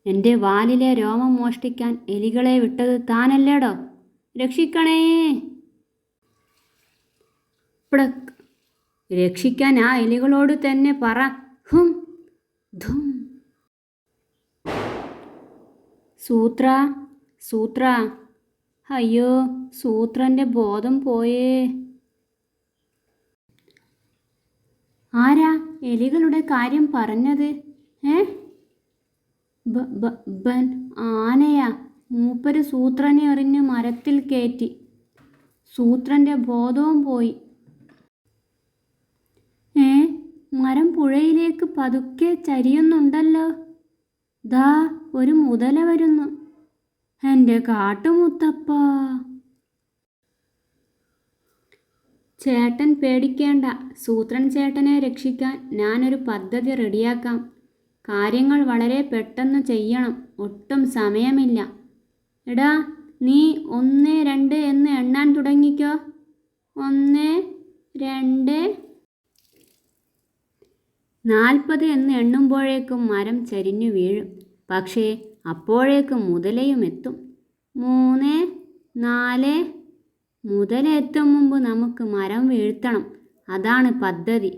എൻ്റെ വാലിലെ രോമം മോഷ്ടിക്കാൻ എലികളെ വിട്ടത് താനല്ലേടോ? രക്ഷിക്കണേ! പ്ലക്! രക്ഷിക്കാൻ ആ എലികളോട് തന്നെ പറ. ഹും ധും. സൂത്ര, സൂത്ര! അയ്യോ, സൂത്രൻ്റെ ബോധം പോയേ. ആരാ എലികളുടെ കാര്യം പറഞ്ഞത്? ബൻ ആനയാ. മൂപ്പര് സൂത്രനെ എറിഞ്ഞ് മരത്തിൽ കയറ്റി. സൂത്രൻ്റെ ബോധവും പോയി. മരം പുഴയിലേക്ക് പതുക്കെ ചരിയുന്നുണ്ടല്ലോ. ദാ ഒരു മുതല വരുന്നു. എൻ്റെ കാട്ടുമുത്തപ്പ! ചേട്ടൻ പേടിക്കേണ്ട. സൂത്രൻ ചേട്ടനെ രക്ഷിക്കാൻ ഞാനൊരു പദ്ധതി റെഡിയാക്കാം. കാര്യങ്ങൾ വളരെ പെട്ടെന്ന് ചെയ്യണം. ഒട്ടും സമയമില്ല. എടാ, നീ 1, 2 എന്ന് എണ്ണാൻ തുടങ്ങിക്കോ. 1, 2, 40 എന്ന് എണ്ണുമ്പോഴേക്കും മരം ചരിഞ്ഞു വീഴും. പക്ഷേ അപ്പോഴേക്കും മുതലയും എത്തും. 3, 4. മുതല എത്തും മുമ്പ് നമുക്ക് മരം വീഴ്ത്തണം. അതാണ് പദ്ധതി.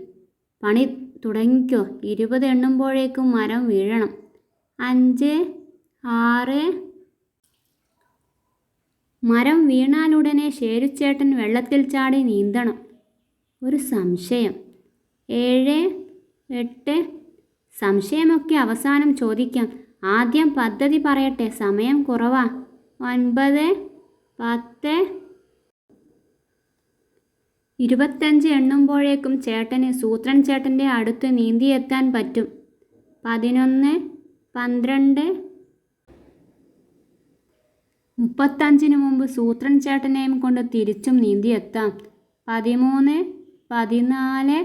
പണി തുടങ്ങിക്കോ. 20 എണ്ണുമ്പോഴേക്കും മരം വീഴണം. 5, 6. മരം വീണാലുടനെ ഷേരുച്ചേട്ടൻ വെള്ളത്തിൽ ചാടി നീന്തണം. ഒരു സംശയം. 7, 8. സംശയമൊക്കെ അവസാനം ചോദിക്കാം. ആദ്യം പദ്ധതി പറയട്ടെ. സമയം കുറവാ. 9, 10. 25 എണ്ണുമ്പോഴേക്കും ചേട്ടന് സൂത്രൻ ചേട്ടൻ്റെ അടുത്ത് നീന്തിയെത്താൻ പറ്റും. 11, 12. 35 മുമ്പ് സൂത്രൻ ചേട്ടനെയും കൊണ്ട് തിരിച്ചും നീന്തിയെത്താം. 13, 14.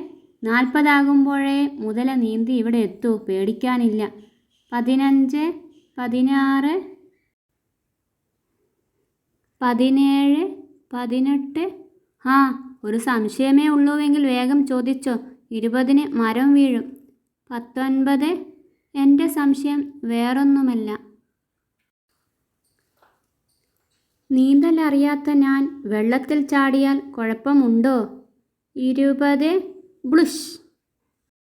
40 ആകുമ്പോഴേ മുതല നീന്തി ഇവിടെ എത്തൂ. പേടിക്കാനില്ല. 15, 16. 17, 18. ഒരു സംശയമേ ഉള്ളൂവെങ്കിൽ വേഗം ചോദിച്ചോ. 20-ന് മരം വീഴും. 19. എൻ്റെ സംശയം വേറൊന്നുമല്ല. നീന്തൽ അറിയാത്ത ഞാൻ വെള്ളത്തിൽ ചാടിയാൽ കുഴപ്പമുണ്ടോ? 20. ബ്ലുഷ്!